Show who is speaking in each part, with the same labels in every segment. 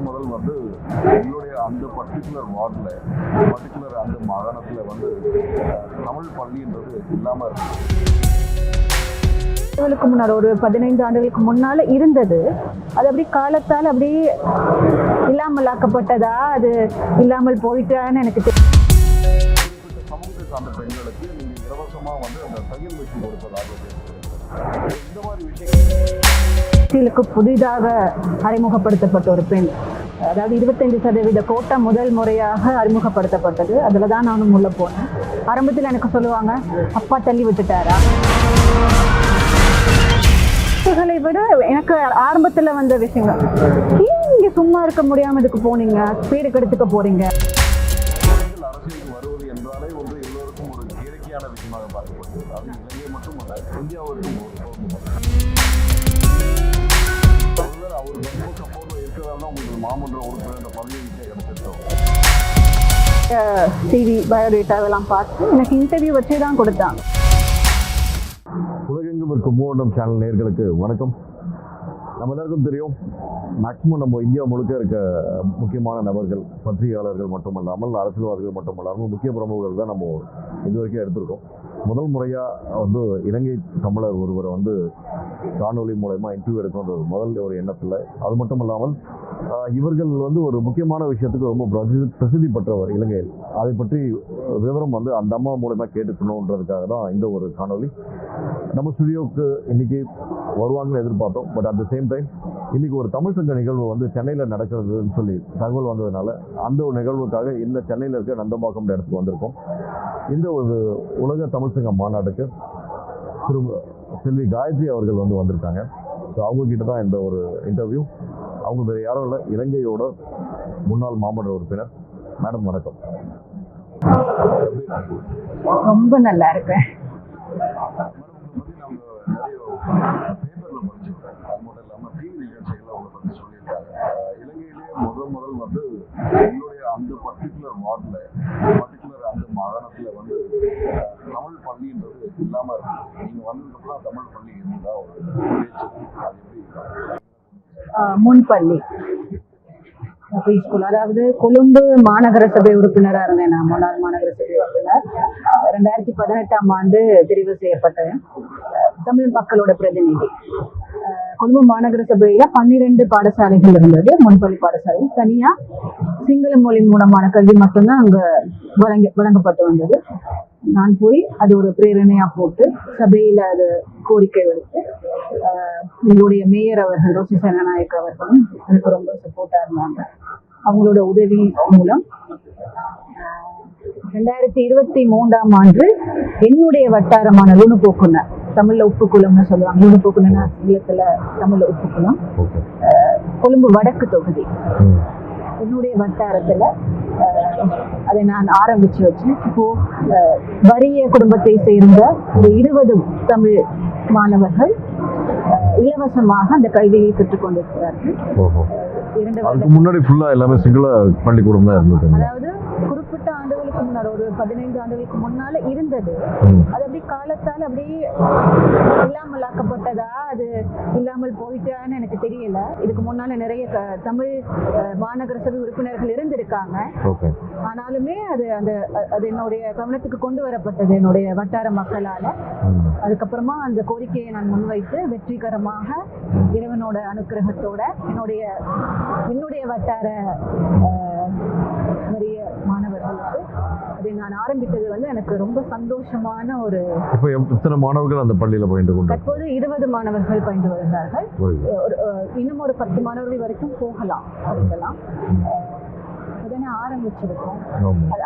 Speaker 1: முதல் வந்து எங்களுடைய அந்த பர்டிகுலர் வார்டில் பர்டிகுலர் அந்த மாகாணத்தில் வந்து தமிழ் பள்ளின்றது இல்லாமல்
Speaker 2: இருக்கு. முன்னாடி ஒரு 15 ஆண்டுகளுக்கு முன்னால இருந்தது. அது அப்படி காலத்தால் அப்படியே இல்லாமல் ஆக்கப்பட்டதா, அது இல்லாமல் போயிட்டான்னு எனக்கு
Speaker 1: சமூகத்தை சார்ந்த பெண்களுக்கு நீங்கள் இலவசமாக வந்து அந்த தையல் வச்சு கொடுப்பதாக இந்த மாதிரி விஷயங்களுக்கு
Speaker 2: புதிதாக அறிமுகப்படுத்தப்பட்ட ஒரு பெண், அதாவது 25% கோட்டா முதல் முறையாக அறிமுகப்படுத்தப்பட்டது. அதில் தான் நானும் உள்ள போனேன். ஆரம்பத்தில் எனக்கு சொல்லுவாங்க, அப்பா தள்ளி விட்டுட்டாரா. விட எனக்கு ஆரம்பத்தில் வந்த விஷயங்கள், நீங்க சும்மா இருக்க முடியாம இதுக்கு போனீங்க, பேரு கெடுத்துக்க போறீங்க.
Speaker 1: அரசியலுக்கு வருவது என்றாலே ஒன்று எல்லோருக்கும் ஒரு இயற்கையான விஷயமாக பார்க்கப்படுகிறது. அது இலங்கை மட்டுமல்ல, இந்தியாவிற்கும் அவர் ரொம்ப சப்போர்ட் இருக்கிறதால தான் உங்களுக்கு மாமன்ற உறுப்பினர் என்ற பதவி கிடைச்சிருக்கோம்.
Speaker 2: டிவி பயோடேட்டாவெல்லாம் பார்த்து எனக்கு இன்டர்வியூ வச்சு தான் கொடுத்தாங்க.
Speaker 1: உலகெங்கும் இருக்கும் மூவண்டம் சேனல் நேயர்களுக்கு வணக்கம். நம்ம எல்லாருக்கும் தெரியும், மேக்சிமம் நம்ம இந்தியா முழுக்க இருக்க முக்கியமான நபர்கள், பத்திரிகையாளர்கள் மட்டுமல்லாமல் அரசியல்வாதிகள் மட்டுமல்லாமல் முக்கிய பிரமுகர்கள் தான் நம்ம இது வரைக்கும் எடுத்திருக்கோம். முதல் முறையாக வந்து இலங்கை தமிழர் ஒருவரை வந்து காணொலி மூலமா இன்டர்வியூ எடுக்கணுன்ற முதல் ஒரு எண்ணத்தில், அது மட்டும் இல்லாமல் இவர்கள் வந்து ஒரு முக்கியமான விஷயத்துக்கு ரொம்ப பிரசித்தி பெற்றவர் இலங்கையில். அதை பற்றி விவரம் வந்து அந்த அம்மா மூலமா கேட்டுக்கணுன்றதுக்காக தான் இந்த ஒரு காணொலி. நம்ம ஸ்டுடியோவுக்கு இன்னைக்கு வருவாங்கன்னு எதிர்பார்த்தோம். But at the same time இன்னைக்கு ஒரு தமிழ் சங்க நிகழ்வு வந்து சென்னையில் நடக்கிறதுன்னு சொல்லி தகவல் வந்ததுனால அந்த ஒரு நிகழ்வுக்காக இந்த சென்னையில் இருக்க நந்தம்பாக்கம் இடத்துக்கு வந்திருக்கோம். இந்த ஒரு உலக தமிழ் சங்க மாநாட்டுக்கு செல்வி காயத்ரி அவர்கள் வந்து வந்திருக்காங்க. ஸோ அவங்கக்கிட்ட தான் இந்த ஒரு இன்டர்வியூ. அவங்க வேறு யாரும் இல்லை, இலங்கையோட முன்னாள் மாமன்ற உறுப்பினர். மேடம் வணக்கம்.
Speaker 2: ரொம்ப நல்லா இருக்கேன்.
Speaker 1: முதல் வந்து எங்களுடைய அந்த பர்டிகுலர் வார்டில் பர்டிகுலர் அந்த மாகாணத்தில் வந்து தமிழ் பள்ளின்றது இல்லாமல் இருக்கு. நீங்கள் வந்ததுக்கப்புறம் தமிழ் பள்ளி இருந்தால் ஒரு பேச்சு, அது எப்படி
Speaker 2: முன்பள்ளி ஸ்கூல், அதாவது கொழும்பு மாநகர சபை உறுப்பினராக இருந்தேன். நான் முன்னாள் மாநகர சபை உறுப்பினர். 2018ஆம் ஆண்டு தெரிவு செய்யப்பட்டேன். தமிழ் மக்களோட பிரதிநிதி. கொழும்பு மாநகர சபையில 12 பாடசாலைகள் இருந்தது. முன்பள்ளி பாடசாலை தனியா சிங்கள மொழி மூலமான கல்வி மட்டும்தான் அங்க வழங்கப்பட்டு வந்தது. நான் போய் அது ஒரு பிரேரணையா போட்டு சபையில அது கோரிக்கை எடுத்து எங்களுடைய மேயர் அவர்கள் ரோசி சேனநாயக் அவர்களும் எனக்கு ரொம்ப சப்போர்ட்டா இருந்தாங்க. அவங்களோட உதவி மூலம் 2023ஆம் ஆண்டு என்னுடைய வட்டாரமான லுணுபோக்குனர், தமிழ்ல உப்புக்குளம்னு சொல்லுவாங்க, லுணுபோக்குனா ஆங்கிலத்துல தமிழ்ல உப்புக்குளம், கொழும்பு வடக்கு தொகுதி, என்னுடைய வட்டாரத்துல அதை நான் ஆரம்பிச்சு வச்சேன். இப்போ வறிய குடும்பத்தை சேர்ந்த ஒரு 20 தமிழ் மாணவர்கள் இலவசமாக அந்த கல்வியை பெற்றுக் கொண்டிருக்கிறார்கள்.
Speaker 1: முன்னாடி ஃபுல்லா எல்லாமே சிங்கள பள்ளிக்கூடம் தான் இருந்தது.
Speaker 2: அதாவது குறிப்பிட்ட ஆண்டுகளுக்கு முன்னாடி ஒரு 15 ஆண்டுகளுக்கு முன்னால இருந்தது. அது அப்படி காலத்தால் அப்படியே இல்லாமல் ஆக்கப்பட்டதா, அது இல்லாமல் போயிட்டான்னு எனக்கு தெரியல. இதுக்கு முன்னால நிறைய தமிழ் மாநகர சபை உறுப்பினர்கள் இருந்திருக்காங்க. ஆனாலுமே அது அது என்னுடைய கவனத்துக்கு கொண்டு வரப்பட்டது என்னுடைய வட்டார மக்களால. அதுக்கப்புறமா அந்த கோரிக்கையை நான் முன்வைத்து வெற்றிகரமாக இறைவனோட அனுக்கிரகத்தோட என்னுடைய வட்டார நிறைய மாணவர்களுக்கு அதை நான் ஆரம்பித்தது வந்து எனக்கு ரொம்ப சந்தோஷமான ஒரு.
Speaker 1: இப்போ எத்தனை மாணவர்கள் அந்த பள்ளியில பயின்று கொண்டு?
Speaker 2: தற்போது 20 மாணவர்கள் பயின்று வருகிறார்கள். இன்னும் ஒரு 10 மாணவர்கள் வரைக்கும் போகலாம். உடனே ஆரம்பிச்சிருக்கோம்.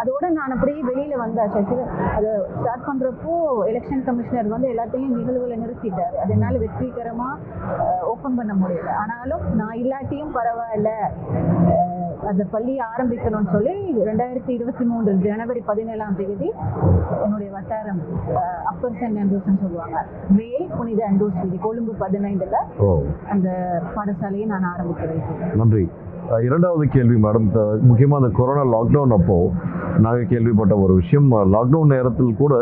Speaker 2: அதோட நான் அப்படியே வெளியில வந்தாச்சு. அதை ஸ்டார்ட் பண்றப்போ எலெக்ஷன் கமிஷனர் வந்து எல்லாத்தையும் நிகழ்வுகளை நிறுத்திட்டாரு. அதனால வெற்றிகரமா ஓபன் பண்ண முடியல. ஆனாலும் நான் இல்லாட்டியும் பரவாயில்ல, அந்த பள்ளியை ஆரம்பிக்கணும்னு சொல்லி 2023 ஜனவரி 17ஆம் தேதி என்னுடைய வட்டாரம் அப்பர் சென்ட் ஆண்ட்ரூஸ்ன்னு சொல்லுவாங்க, மேல் புனித ஆண்ட்ரூஸ் வீதி, கொழும்பு 15ல அந்த பாடசாலையை நான் ஆரம்பித்து வைத்தேன்.
Speaker 1: நன்றி. இரண்டாவது கேள்வி மேடம், முக்கியமாக அந்த கொரோனா லாக்டவுன் அப்போது நாங்கள் கேள்விப்பட்ட ஒரு விஷயம், லாக்டவுன் நேரத்தில் கூட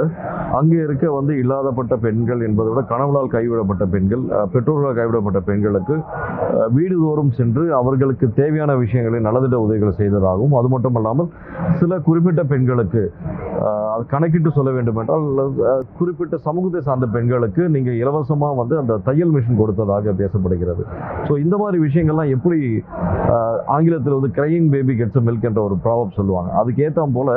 Speaker 1: அங்கே இருக்க இல்லாதப்பட்ட பெண்கள் என்பதை விட கணவனால் கைவிடப்பட்ட பெண்கள், பெற்றோர்களால் கைவிடப்பட்ட பெண்களுக்கு வீடுதோறும் சென்று அவர்களுக்கு தேவையான விஷயங்களை நலத்திட்ட உதவிகளை செய்ததாகவும், அது மட்டும் இல்லாமல் சில குறிப்பிட்ட பெண்களுக்கு கணக்கிட்டு சொல்ல வேண்டும் என்றால் குறிப்பிட்ட சமூகத்தை சார்ந்த பெண்களுக்கு நீங்கள் இலவசமாக அந்த தையல் மிஷின் கொடுத்ததாக பேசப்படுகிறது. ஸோ இந்த மாதிரி விஷயங்கள்லாம் எப்படி, ஆங்கிலத்தில் கிரையிங் பேபி கெட்ஸ் மில்க் என்ற ஒரு ப்ராவப் சொல்லுவாங்க, அதுக்கேற்ற போல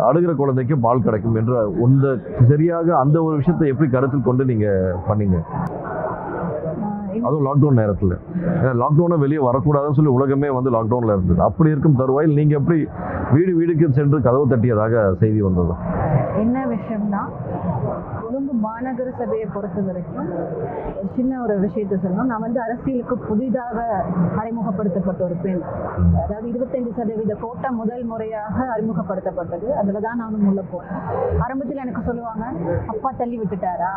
Speaker 1: அழுகிற குழந்தைக்கு பால் கிடைக்கும் என்ற சரியாக அந்த ஒரு விஷயத்தை எப்படி கருத்தில் கொண்டு நீங்கள் பண்ணீங்க? அதுவும் லாக்டவுன் நேரத்தில், லாக்டவுனை வெளியே வரக்கூடாதுன்னு சொல்லி உலகமே லாக்டவுனில் இருந்தது. அப்படி இருக்கும் தருவாயில் நீங்கள் எப்படி வீடு வீடுக்கு சென்று கதவு தட்டியதாக செய்தி வந்தது?
Speaker 2: என்ன விஷயம்னா, கொழும்பு மாநகர சபையை பொறுத்த வரைக்கும் சின்ன ஒரு விஷயத்தை சொல்லணும். நான் அரசியலுக்கு புதிதாக அறிமுகப்படுத்தப்பட்ட ஒரு பெண். அதாவது 25% கோட்டா முதல் முறையாக அறிமுகப்படுத்தப்பட்டது. அதில் தான் நானும் உள்ள போனேன். ஆரம்பத்தில் எனக்கு சொல்லுவாங்க, அப்பா தள்ளி விட்டுட்டாரா,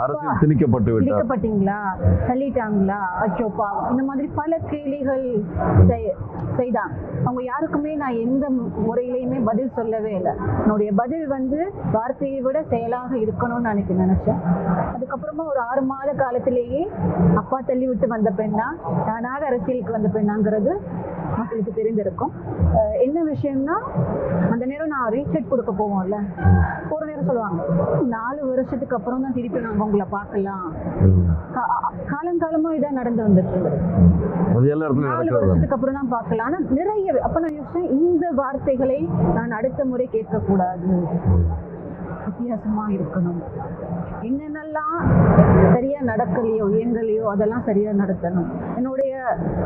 Speaker 1: அரசியல் திணிக்கப்பட்டீங்களா,
Speaker 2: தள்ளிட்டாங்களா, அச்சோ பாவம், இந்த மாதிரி பல கேள்விகள் செய்தாங்க. அவங்க யாருக்குமே நான் எந்த முறையிலையுமே பதில் சொல்லவே இல்லை. என்னுடைய பதில் வார்த்தையை விட செயலாக இருக்கணும்னு நினைச்சேன். அதுக்கப்புறமா ஒரு 6 மாத காலத்திலேயே அப்பா தள்ளி விட்டு வந்த பெண்ணா, நானாக அரசியலுக்கு வந்த பெண்ணாங்கிறது மக்களுக்கு தெரிந்திருக்கும். என்ன விஷயம்னா, அந்த நேரம் நான் ரீசெட் கொடுக்க போவோம்ல, ஒரு நேரம் சொல்லுவாங்க 4 வருஷத்துக்கு அப்புறம் தான் திருப்பி நாங்கள் உங்களை பார்க்கலாம். காலங்காலமா இதான் நடந்து வந்துட்டு இருந்தது. 4 வருஷத்துக்கு அப்புறம் தான் பார்க்கலாம். ஆனா நிறைய அப்ப நான் யோசிச்சேன், இந்த வார்த்தைகளை நான் அடுத்த முறை கேட்கக்கூடாது, வித்தியாசமா இருக்கணும். என்னென்னலாம் சரியா நடக்கலையோ இயங்கலையோ அதெல்லாம் சரியா நடத்தணும். என்னுடைய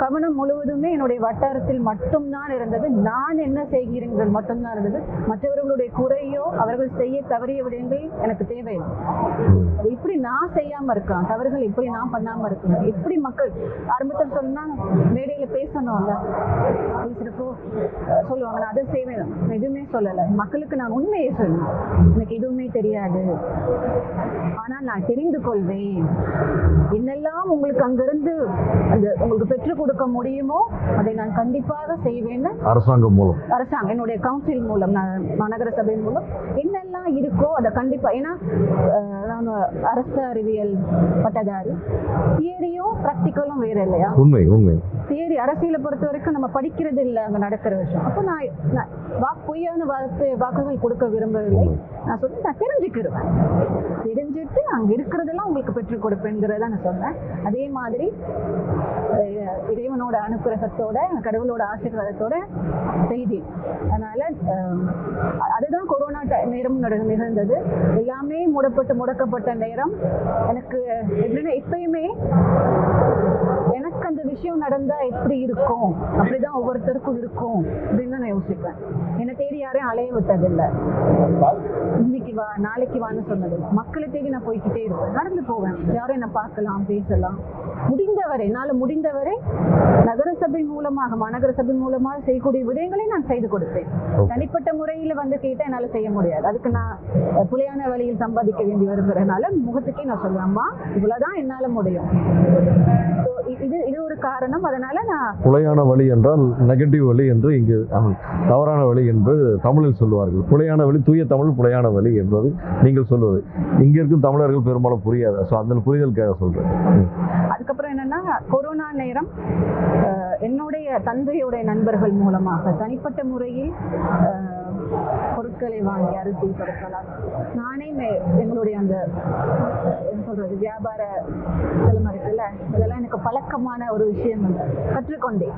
Speaker 2: கவனம் முழுவதுமே என்னுடைய வட்டாரத்தில் மட்டும்தான் இருந்தது. நான் என்ன செய்கிறீர்கள் மட்டும்தான் இருந்தது. மற்றவர்களுடைய குறையோ அவர்கள் செய்ய தவறிய விடயங்கள் எனக்கு தேவையில்லை. எப்படி நான் செய்யாம இருக்கலாம், தவறுகள் எப்படி நான் பண்ணாம இருக்கலாம், எப்படி மக்கள் ஆரம்பத்தில் சொன்னா மேடையில பேசணும்ல, பேசுறப்போ சொல்லுவாங்க நான் அதை செய்வேன். நான் எதுவுமே சொல்லலை. மக்களுக்கு நான் உண்மையை சொல்லணும். எனக்கு எதுவுமே தெரியாது, ஆனால் நான் தெரிந்து கொள்வேன். என்னெல்லாம் உங்களுக்கு அங்கிருந்து உங்களுக்கு பெற்றுக் கொடுக்க முடியுமோ அதை நான் கண்டிப்பாக செய்வேன்னு அரசாங்கம் என்னுடைய கவுன்சில் மூலம், மாநகர சபை மூலம் என்னெல்லாம் இருக்கோ அதை கண்டிப்பா. ஏன்னா நான் அரசு அறிவியல் பட்டதாரி, தியரியும் பிராக்டிக்கலும் வேற இல்லையா? உண்மை தியரி அரசியலை பொறுத்த வரைக்கும் நம்ம படிக்கிறது இல்லை, அங்க நடக்கிற விஷயம். அப்போ நான் பொய்யான வாக்குகள் கொடுக்க விரும்பவில்லை. நான் சொல்லி நான் தெரிஞ்சுட்டு அங்க இருக்கிறதெல்லாம் உங்களுக்கு பெற்றுக் கொடுப்பேங்கிறத நான் சொன்னேன். அதே மாதிரி இறைவனோட அனுக்கிரகத்தோட, கடவுளோட ஆசீர்வாதத்தோட செய்தி. அதனால அதுதான் கொரோனா நேரம் நிகழ்ந்தது. எல்லாமே முடக்கப்பட்ட நேரம். எனக்கு எப்படின்னா, எப்பயுமே எனக்கு அந்த விஷயம் நடந்தா எப்படி இருக்கும், அப்படிதான் ஒவ்வொருத்தருக்கும் இருக்கும் அப்படின்னு நான் யோசிப்பேன். என்னை தேடி யாரையும் அலைய விட்டதில்லை, இன்னைக்கு வா நாளைக்கு வான்னு சொன்னது. மக்களை தேடி நான் போய்கிட்டே இருப்பேன், நடந்து போவேன், யாரும் என்ன பார்க்கலாம், பேசலாம். முடிந்தவரை என்னால் முடிந்தவரை நகரசபை மூலமாக, மாநகர சபை மூலமாக செய்யக்கூடிய விடயங்களை நான் செய்து கொடுப்பேன். தனிப்பட்ட முறையில் கேட்டால் என்னால் செய்ய முடியாது. அதுக்கு நான் புலையான வழியில் சம்பாதிக்க வேண்டி வருகிறதுனால முகத்துக்கே நான் சொல்லுவேன்மா, இவ்வளவுதான் என்னால முடியும். இது ஒரு காரணம். அதனால நான்
Speaker 1: புலையான வழி என்றால் நெகட்டிவ் வழி என்று இங்கு தவறான வழி என்று தமிழில் சொல்லுவார்கள். புலையான வழி, தூய தமிழ் புலையான வழி என்பது நீங்கள் சொல்வது இங்க இருக்கும் தமிழர்கள் பெரும்பாலும் புரியாது. ஸோ அந்த புரிதலுக்காக சொல்றேன்.
Speaker 2: அதுக்கப்புறம் என்னன்னா, கொரோனா நேரம் என்னுடைய தந்தையுடைய நண்பர்கள் மூலமாக தனிப்பட்ட முறையில் பொருட்களை வாங்கி, அரிசி பொருட்களாக நானே எங்களுடைய அந்த என்ன சொல்றது வியாபார இதெல்லாம் இருக்குல்ல, இதெல்லாம் எனக்கு பழக்கமான ஒரு விஷயம் கற்றுக்கொண்டேன்.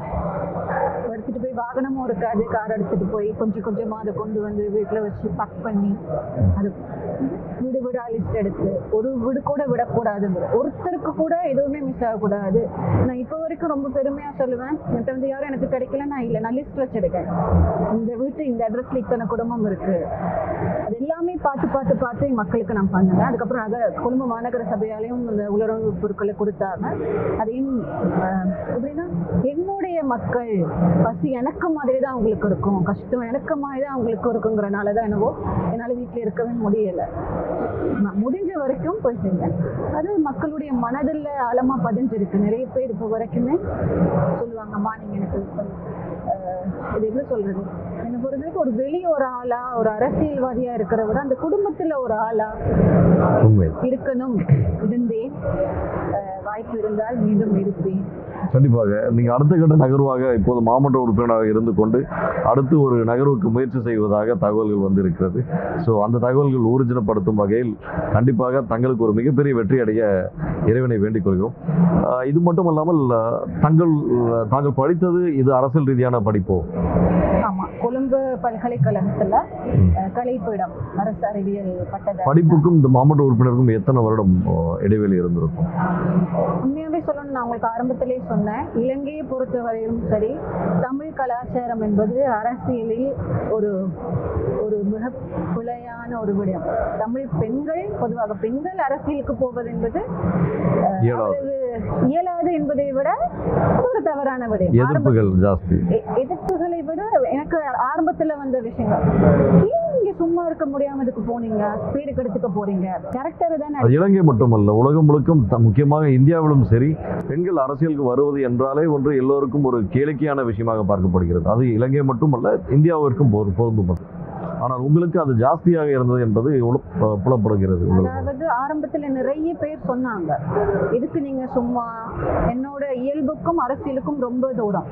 Speaker 2: எடுத்துட்டு போய் வாகனமும் இருக்காது, கார் எடுத்துட்டு போய் கொஞ்சம் கொஞ்சமா அதை கொண்டு வந்து வீட்டுல வச்சு பக் பண்ணி, அது வீடு வீடா லிஸ்ட் எடுத்து, ஒரு வீடு கூட விடக்கூடாதுங்கிற, ஒருத்தருக்கு கூட எதுவுமே மிஸ் ஆகக்கூடாது. நான் இப்போ வரைக்கும் ரொம்ப பெருமையா சொல்லுவேன், என்கிட்ட யாரும் எனக்கு கிடைக்கல நான் இல்லை, நான் லிஸ்ட் வச்சிருக்கேன், இந்த வீட்டு இந்த அட்ரஸ்ல இத்தனை குடும்பம் இருக்கு, அது எல்லாமே பார்த்து மக்களுக்கு நான் பண்ணுவேன். அதுக்கப்புறம் கொழும்பு மாநகர சபையாலையும் இந்த உலர்வு பொருட்களை கொடுத்தாங்க. அதையும் எப்படின்னா, என்னுடைய இந்திய மக்கள் பசி எனக்கு மாதிரி தான் அவங்களுக்கு இருக்கும், கஷ்டம் எனக்கு மாதிரி தான் அவங்களுக்கு இருக்குங்கிறனால தான் என்னவோ என்னால் வீட்டில் இருக்கவே முடியலை. முடிஞ்ச வரைக்கும் போய் செஞ்சேன். அது மக்களுடைய மனதில் ஆழமாக பதிஞ்சிருக்கு. நிறைய பேர் இப்போ வரைக்குமே சொல்லுவாங்கம்மா நீங்கள் எனக்கு இது எப்படி சொல்றது, என்ன பொறுத்தவரைக்கும் ஒரு வெளியே ஒரு ஆளா, ஒரு அரசியல்வாதியா இருக்கிற விட அந்த குடும்பத்துல ஒரு ஆளா இருக்கணும். இருந்தேன், வாய்ப்பு இருந்தால் மீண்டும் இருப்பேன்.
Speaker 1: கண்டிப்பாக நீங்கள் அடுத்த கட்ட நகர்வாக இப்போது மாமன்ற உறுப்பினராக இருந்து கொண்டு அடுத்து ஒரு நகர்வுக்கு முயற்சி செய்வதாக தகவல்கள் வந்திருக்கிறது. ஸோ அந்த தகவல்கள் ஊர்ஜினப்படுத்தும் வகையில் கண்டிப்பாக தங்களுக்கு ஒரு மிகப்பெரிய வெற்றி அடைய இறைவனை வேண்டிக் கொள்கிறோம். இது மட்டும் இல்லாமல் தாங்கள் படித்தது இது அரசியல் ரீதியான படிப்போ?
Speaker 2: ஆமா, கொழும்பு பல்கலைக்கழகத்துல கலைப்பீடம் அரசு அறிவியல் பட்டத.
Speaker 1: படிப்புக்கும் இந்த மாமன்ற உறுப்பினருக்கும் எத்தனை வருடம் இடைவெளி இருந்திருக்கும்?
Speaker 2: உண்மையாவே சொல்லணும், நான் உங்களுக்கு ஆரம்பத்திலே சொன்னேன், இலங்கையை பொறுத்தவரையிலும் சரி, தமிழ் கலாச்சாரம் என்பது அரசியலில் ஒரு ஒரு மிக பிழையான ஒரு விடயம். தமிழ் பெண்கள், பொதுவாக பெண்கள் அரசியலுக்கு போவது என்பது இயலாது என்பதை விட ஒரு தவறான விடயம்.
Speaker 1: எதிர்ப்புகள் ஜாஸ்தி.
Speaker 2: எதிர்ப்புகளை விட எனக்கு ஆரம்பத்துல வந்த விஷயங்கள், நீங்க சும்மா இருக்க முடியாம இதுக்கு போனீங்க, பேரு கெடுத்துக்க போறீங்க, கேரக்டர் தானே.
Speaker 1: இலங்கை மட்டுமல்ல, உலகம் முழுக்கும் முக்கியமாக இந்தியாவிலும் சரி, பெண்கள் அரசியலுக்கு வருவது என்றாலே ஒன்று எல்லோருக்கும் ஒரு கேளிக்கையான விஷயமாக பார்க்கப்படுகிறது. அது இலங்கை மட்டுமல்ல, இந்தியாவிற்கும் பொருந்தும். ஆனால் உங்களுக்கு அது ஜாஸ்தியாக இருந்தது என்பது புலப்படுகிறது.
Speaker 2: அதாவது ஆரம்பத்துல நிறைய பேர் சொன்னாங்க, இதுக்கு நீங்க சும்மா, என்னோட இயல்புக்கும் அரசியலுக்கும் ரொம்ப தூரம்.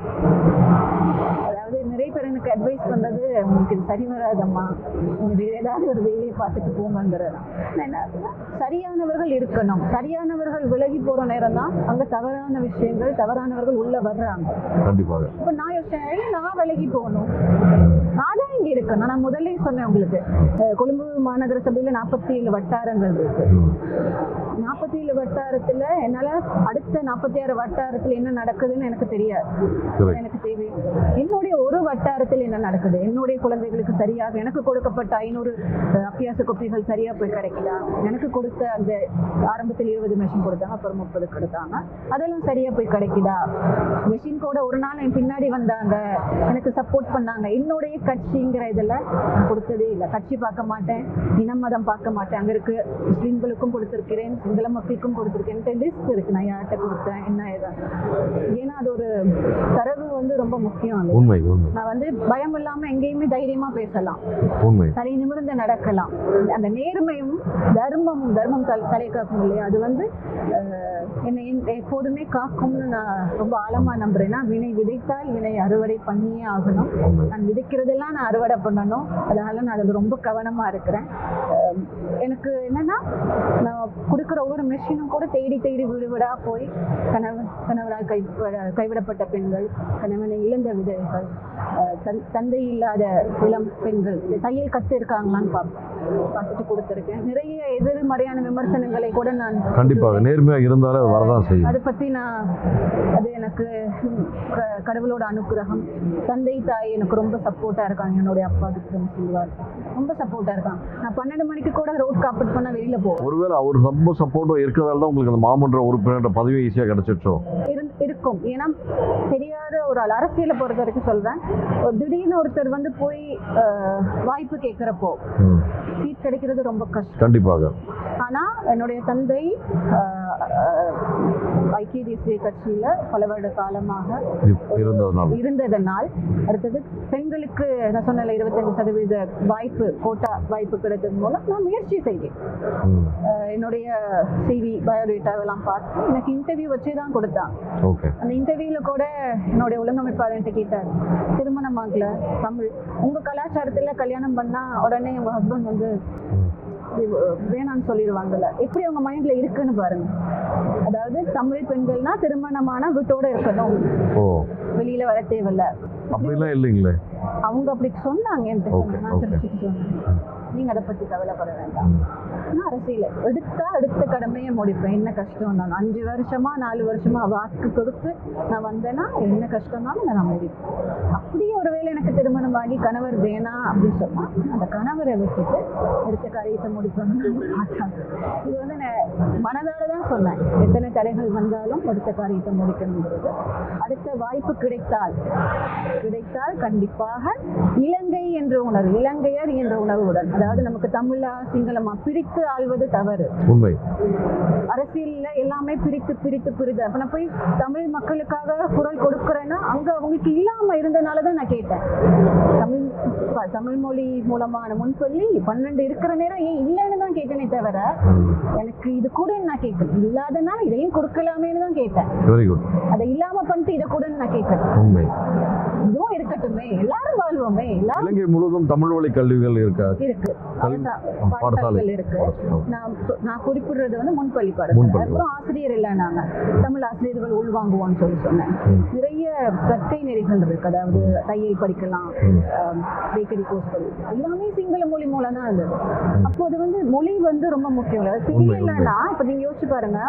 Speaker 2: அதாவது நிறைய பேர் எனக்கு அட்வைஸ் பண்ணது, உங்களுக்கு இது சரி வராதம்மா, நீங்க வேற ஏதாவது ஒரு வேலையை பார்த்துட்டு போங்கிறது. சரியானவர்கள் இருக்கணும், சரியானவர்கள் விலகி போற நேரம் தான் அங்க தவறான விஷயங்கள், தவறானவர்கள் உள்ள வர்றாங்க.
Speaker 1: கண்டிப்பாக.
Speaker 2: இப்ப நான் யோசிச்சேன், நான் விலகி போகணும், நான் தான் இங்க இருக்கணும். நான் முதல்ல சொன்னேன் உங்களுக்கு, கொழும்பு மாநகர சபையில 47 வட்டாரங்கள் இருக்கு. 47 வட்டாரத்துல என்னால அடுத்த 46 வட்டாரத்துல என்ன நடக்குதுன்னு எனக்கு தெரியாது. எனக்கு தேவை என்னுடைய ஒரு வட்டாரத்தில் என்ன நடக்குது, என்னுடைய குழந்தைகளுக்கு சரியாக எனக்கு கொடுக்கப்பட்ட 500 அபியாச கொப்பிகள் சரியா போய் கிடைக்குதா, எனக்கு கொடுத்த அந்த ஆரம்பத்தில் 20 மெஷின் கொடுத்தாங்க, அப்புறம் 30 கொடுத்தாங்க, அதெல்லாம் சரியா போய் கிடைக்குதா, மெஷின் கூட ஒரு நாள் என் பின்னாடி வந்தாங்க, எனக்கு சப்போர்ட் பண்ணாங்க. என்னுடைய கட்சிங்கிற இதெல்லாம் கொடுத்ததே இல்லை. கட்சி பார்க்க மாட்டேன், இனம் மதம் பார்க்க மாட்டேன். அங்க இருக்கு முஸ்லீம்களுக்கும் கொடுத்திருக்கிறேன், சிங்கள மக்களுக்கும் கொடுத்திருக்கேன், லிஸ்ட் இருக்கு நான் யார்கிட்ட கொடுத்தேன் என்ன ஏதாவது. ஏன்னா அது ஒரு தரவு வந்து ரொம்ப முக்கியம். நான் வந்து பயம் இல்லாம எங்கேயுமே தைரியமா பேசலாம், தலை நிமிர்ந்து நடக்கலாம். அந்த நேர்மையும் தர்மமும், தர்மம் தலை காக்கும் இல்லையா, அது வந்து என்னை எப்போதுமே காக்கும்னு நான் ரொம்ப ஆழமா நம்புறேன்னா, வினை விதைத்தால் வினை அறுவடை பண்ணியே ஆகணும். நான் விதைக்கிறதெல்லாம் நான் அறுவடை பண்ணணும். அதனால நான் அதில் ரொம்ப கவனமா இருக்கிறேன். எனக்கு என்னன்னா, நான் கொடுக்குற ஒவ்வொரு மெஷினும் கூட தேடி தேடி வீடு வீடா போய் கணவரால் கைவிடப்பட்ட பெண்கள், கணவனை இழந்த விதவைகள், தந்தை இல்லாத இளம் பெண்கள் தையல் கத்து இருக்காங்களான்னு பார்த்துட்டு கொடுத்துருக்கேன். நிறைய எதிர்மறையான விமர்சனங்களை கூட நான்
Speaker 1: கண்டிப்பாக நேர்மையாக இருந்தாலும் வரதான் செய்யும்.
Speaker 2: அதை பத்தி நான், அது எனக்கு கடவுளோட அனுக்கிரகம். தந்தை தாய் எனக்கு ரொம்ப சப்போர்ட்டா இருக்காங்க. என்னுடைய அப்பா சொல்லுவார், ரொம்ப சப்போர்ட்டா இருக்காங்க. நான் 12 மணிக்கு கூட ரோட் காப்பீட் பண்ண வெளியில போவேன். ஒருவேளை
Speaker 1: அவர் ரொம்ப சப்போர்ட்டா இருக்கிறதால தான் உங்களுக்கு அந்த மாமன்ற உறுப்பினர் பதவி ஈஸியா கிடைச்சிச்சோ
Speaker 2: இருக்கும். ஏன்னா தெரியாத ஒரு ஆள், அரசியலை பொறுத்த வரைக்கும் சொல்றேன், ஒரு திடீர்னு ஒருத்தர் வந்து போய் வாய்ப்பு கேட்கிறப்போ சீட் கிடைக்கிறது ரொம்ப கஷ்டம்.
Speaker 1: கண்டிப்பாக.
Speaker 2: ஆனா என்னுடைய தந்தை ஐக்கிய தேசிய கட்சியில பல வருட காலமாக இருந்ததனால், அடுத்தது பெண்களுக்கு நான் சொன்ன 25% வாய்ப்பு, கோட்டா வாய்ப்பு கிடைத்தது மூலம் நான் முயற்சி செய்தேன். என்னுடைய சிவி பயோடேட்டாவெல்லாம் பார்த்து எனக்கு இன்டர்வியூ வச்சுதான் கொடுத்தான். அந்த இன்டர்வியூல கூட என்னுடைய ஒழுங்கமைப்பாளர்கிட்ட கேட்டார், திருமணமாகல, தமிழ், உங்க கலாச்சாரத்துல கல்யாணம் பண்ணா உடனே உங்க ஹஸ்பண்ட் வந்து வேணான்னு சொல்லிடுவாங்கல்ல, எப்படி அவங்க மைண்ட்ல இருக்குன்னு பாருங்க. அதாவது தமிழ் பெண்கள்னா திருமணமான வீட்டோட இருக்கணும், வெளியில வர தேவையில்ல.
Speaker 1: அப்படிலாம் இல்லைங்களே.
Speaker 2: அவங்க அப்படி சொன்னாங்க என்கிட்ட.
Speaker 1: Okay,
Speaker 2: நான்
Speaker 1: okay.
Speaker 2: சிரிச்சுட்டு சொன்னேன், நீங்க அதை பத்தி கவலைப்பட வேண்டாம். நான் அரசியல் அடுத்த கடமையை முடிப்பேன். என்ன கஷ்டம் தான் 5 வருஷமா 4 வருஷமா வாக்கு கொடுத்து நான் வந்தேன்னா என்ன கஷ்டம்னாலும் நான் முடிப்பேன். அப்படியே ஒருவேளை எனக்கு திருமணமாகி கணவர் வேணாம் அப்படின்னு சொன்னா அந்த கணவரை விட்டுட்டு அடுத்த காரியத்தை முடிப்பேன்னு மாட்டாங்க. இது வந்து நான் மனதால தான் சொன்னேன். எத்தனை தடைகள் வந்தாலும் அடுத்த காரியத்தை முடிக்கணுங்கிறது. அடுத்த வாய்ப்பு கிடைத்தால் கண்டிப்பாக இலங்கை என்ற உணர்வு, இலங்கையர் என்ற உணர்வுடன், அதாவது நமக்கு தமிழா சிங்களமா பிரித்து ஆள்வது தவறு.
Speaker 1: உண்மை.
Speaker 2: அரசியல்ல எல்லாமே பிரித்து அப்ப நான் போய் தமிழ் மக்களுக்காக குரல் கொடுக்கறேன்னா அங்க அவங்களுக்கு இல்லாம இருந்தனாலதான் நான் கேட்டேன். தமிழ் மொழி மூலமான முன்பள்ளி 12 இருக்கிற நேரம் ஏன் இல்லைன்னு தான் கேட்டேனே தவிர எனக்கு இது கூட நான் கேட்கல. இல்லாதனால இதையும் கொடுக்கலாமேன்னு தான் கேட்டேன்.
Speaker 1: Very good.
Speaker 2: அதை இல்லாம பண்ணிட்டு இதை கூட நான் கேட்கல.
Speaker 1: உண்மை.
Speaker 2: இதுவும் இருக்கட்டுமே, எல்லாரும் வாழ்வோமே.
Speaker 1: இலங்கை முழுவதும் தமிழ் வழி கல்விகள் இருக்கு.
Speaker 2: பாடசாலைகள் இருக்கு. நான் குறிப்பிடுறது வந்து முன்பள்ளி பாடசாலை. அப்புறம் ஆசிரியர் இல்லை, நாங்க தமிழ் ஆசிரியர்கள் உள்வாங்குவோம்னு சொன்னேன். நிறைய கற்கை நெறிகள் இருக்கு. அதாவது தையல் படிக்கலாம், பேக்கரி கோர்ஸ் படிக்கலாம், எல்லாமே சிங்கள மொழி மூலம் தான் இருந்தது. அப்போ அது வந்து மொழி வந்து ரொம்ப முக்கியம். தெரியலன்னா இப்ப நீங்க யோசிச்சு பாருங்க,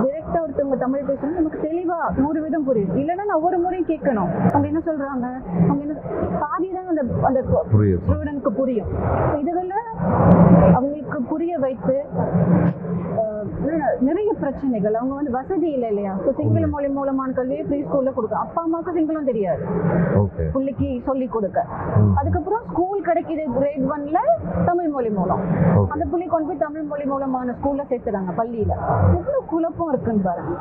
Speaker 2: டிரெக்டா ஒருத்தவங்க தமிழ் பேசணும் நமக்கு தெளிவா 100% புரியும். இல்லைன்னா நான் ஒவ்வொரு முறையும் கேட்கணும் அவங்க என்ன சொல்றாங்க, அவங்க என்ன பாதிதான் அந்த ஸ்டூடெண்ட்க்கு புரியும். இதுல அவங்களுக்கு புரிய வைத்து நிறைய பிரச்சனைகள். அவங்க வந்து வசதி இல்லை இல்லையா, சிங்கள மொழி மூலமான கல்வியை ப்ரீ ஸ்கூல்ல கொடுக்க, அப்பா அம்மாவுக்கு சிங்களம் தெரியாது பிள்ளைக்கு சொல்லி கொடுக்க. அதுக்கப்புறம் ஸ்கூல் கிடைக்கிது கிரேட் 1ல தமிழ் மொழி மூலம் அந்த பிள்ளை கொண்டு போய் தமிழ் மொழி மூலமான ஸ்கூல்ல சேர்த்துறாங்க பள்ளியில. எவ்வளவு குழப்பம் இருக்குன்னு பாருங்க.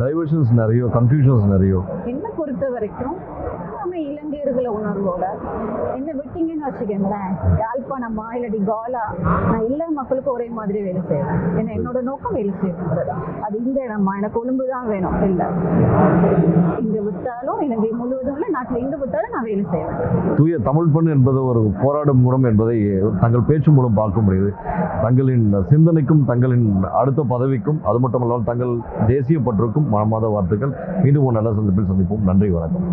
Speaker 1: டைவர்ஷன்ஸ் நிறைய, கன்ஃபியூஷன்ஸ் நிறைய.
Speaker 2: என்ன பொறுத்த வரைக்கும் நம்ம இலங்கையர்களை உணர்வோட என்ன விட்டீங்கன்னு வச்சுக்கோங்களேன், யாழ்ப்பாணமா இல்லாட்டி கோலா, நான் எல்லா மக்களுக்கும் ஒரே மாதிரி வேலை செய்வேன். ஏன்னா என்னோட நோக்கம் வேலை செய்யணுங்கிறது. அது இந்த இடமா எனக்கு கொழும்பு தான் வேணும் இல்லை, இங்க விட்டாலும் இலங்கை முழுவதும் இல்லை, நாட்டில் எங்க விட்டாலும் நான் வேலை செய்வேன்.
Speaker 1: தூய தமிழ் பெண் என்பது ஒரு போராடும் குணம் என்பதை தங்கள் பேச்சு மூலம் பார்க்க முடியுது. தங்களின் சிந்தனைக்கும் தங்களின் அடுத்த பதவிக்கும் அது மட்டுமல்லாமல் தங்கள் தேசிய பற்றுக்கும் மனமாத வாழ்த்துக்கள். மீண்டும் ஒரு நல்ல சந்திப்பில் சந்திப்போம். நன்றி, வணக்கம்.